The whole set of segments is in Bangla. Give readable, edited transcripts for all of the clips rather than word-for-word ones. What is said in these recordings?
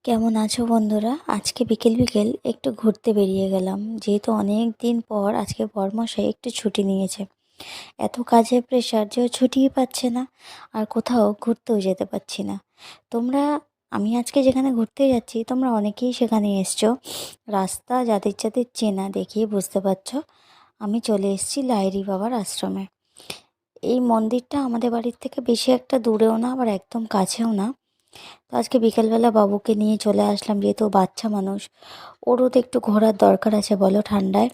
কেমন আছো বন্ধুরা? আজকে বিকেল বিকেল একটু ঘুরতে বেরিয়ে গেলাম, যেহেতু অনেক দিন পর আজকে বরমশাই একটু ছুটি নিয়েছে। এত কাজের প্রেশার যে ও ছুটিই পাচ্ছে না, আর কোথাও ঘুরতেও যেতে পারছি না। তোমরা আমি আজকে যেখানে ঘুরতে যাচ্ছি তোমরা অনেকেই সেখানে এসছো। রাস্তা যাদের যাদের চেনা দেখিয়ে বুঝতে পারছো। আমি চলে এসেছি লাহিড়ী বাবার আশ্রমে। এই মন্দিরটা আমাদের বাড়ির থেকে বেশি একটা দূরেও না, আবার একদম কাছেও না। তো আজকে বিকেলবেলা বাবুকে নিয়ে চলে আসলাম, যেহেতু ও বাচ্চা মানুষ, ওরও তো একটু ঘোরার দরকার আছে বলো ঠান্ডায়।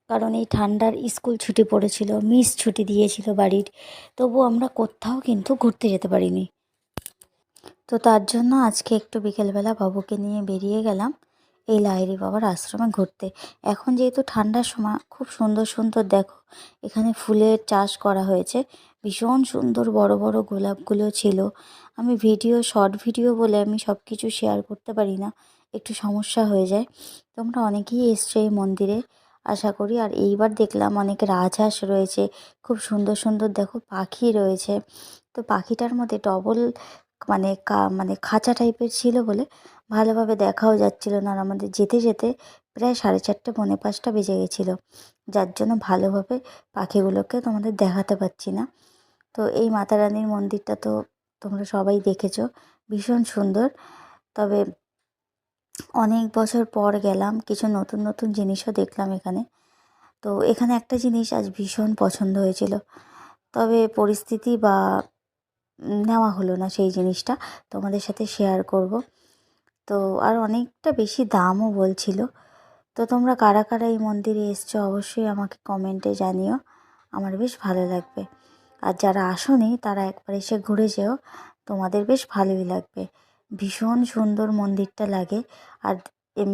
কারণ এই ঠান্ডার স্কুল ছুটি পড়েছিল, মিস ছুটি দিয়েছিল বাড়ির, তবু আমরা কোথাও কিন্তু ঘুরতে যেতে পারিনি। তো তার জন্য আজকে একটু বিকেলবেলা বাবুকে নিয়ে বেরিয়ে গেলাম এই লাহিড়ী বাবার আশ্রমে ঘুরতে। এখন যেহেতু ঠান্ডার সময়, খুব সুন্দর সুন্দর দেখো এখানে ফুলের চাষ করা হয়েছে। ভীষণ সুন্দর বড় বড় গোলাপগুলো ছিল। আমি শর্ট ভিডিও বলে আমি সব কিছু শেয়ার করতে পারি না, একটু সমস্যা হয়ে যায়। তোমরা অনেকেই এসছো এই মন্দিরে আশা করি। আর এইবার দেখলাম অনেক রাজহাঁস রয়েছে, খুব সুন্দর সুন্দর দেখো পাখি রয়েছে। তো পাখিটার মধ্যে ডবল মানে খাঁচা টাইপের ছিল বলে ভালোভাবে দেখাও যাচ্ছিল না, আর আমাদের যেতে যেতে প্রায় 4:30 পৌনে 5টা বেজে গেছিলো, যার জন্য ভালোভাবে পাখিগুলোকে তোমাদের দেখাতে পারছি না। তো এই মাতা রানীর মন্দিরটা তো তোমরা সবাই দেখেছো, ভীষণ সুন্দর। তবে অনেক বছর পর গেলাম, কিছু নতুন নতুন জিনিসও দেখলাম এখানে। তো এখানে একটা জিনিস আজ ভীষণ পছন্দ হয়েছিল, তবে পরিস্থিতি বা নেওয়া হলো না সেই জিনিসটা, তোমাদের সাথে শেয়ার করব। তো আর অনেকটা বেশি দামও বলছিল। তো তোমরা কারা কারা এই মন্দিরে এসছো অবশ্যই আমাকে কমেন্টে জানিও, আমার বেশ ভালো লাগবে। আর যারা আসোনি তারা একবার এসে ঘুরে যেও, তোমাদের বেশ ভালোই লাগবে। ভীষণ সুন্দর মন্দিরটা লাগে। আর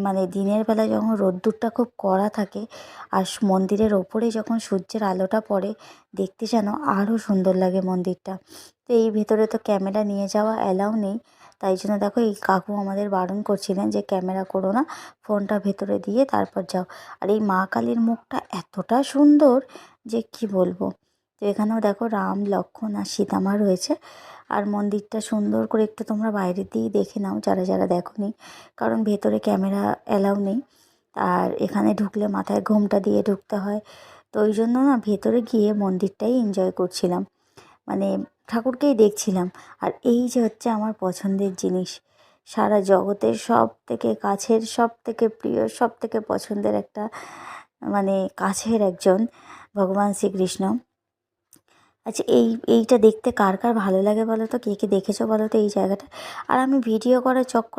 মানে দিনের বেলা যখন রোদ্দুরটা খুব কড়া থাকে, আর মন্দিরের ওপরে যখন সূর্যের আলোটা পড়ে, দেখতে যেন আরও সুন্দর লাগে মন্দিরটা। তো এই ভেতরে তো ক্যামেরা নিয়ে যাওয়া অ্যালাউ নেই, তাই জন্য দেখো এই কাকু আমাদের বারণ করছিলেন যে ক্যামেরা করো না, ফোনটা ভেতরে দিয়ে তারপর যাও। আর এই মা কালীর মুখটা এতটা সুন্দর যে কি বলবো। তো এখানেও দেখো রাম লক্ষ্মণ আর সীতামা রয়েছে। আর মন্দিরটা সুন্দর করে একটু তোমরা বাইরে দিয়েই দেখে নাও যারা যারা দেখোনি, কারণ ভেতরে ক্যামেরা অ্যালাউ নেই। আর এখানে ঢুকলে মাথায় ঘোমটা দিয়ে ঢুকতে হয়। তো ওই জন্য না ভেতরে গিয়ে মন্দিরটাই এনজয় করছিলাম, মানে ঠাকুরকেই দেখছিলাম। আর এই যে হচ্ছে আমার পছন্দের জিনিস, সারা জগতের সব থেকে কাছের, সব থেকে প্রিয়, সব থেকে পছন্দের একটা, মানে কাছের একজন, ভগবান শ্রীকৃষ্ণ। আচ্ছা এইটা দেখতে কার কার ভালো লাগে বলো তো, কে কে দেখেছো বলো তো এই জায়গাটা। আর আমি ভিডিও করার চক্করে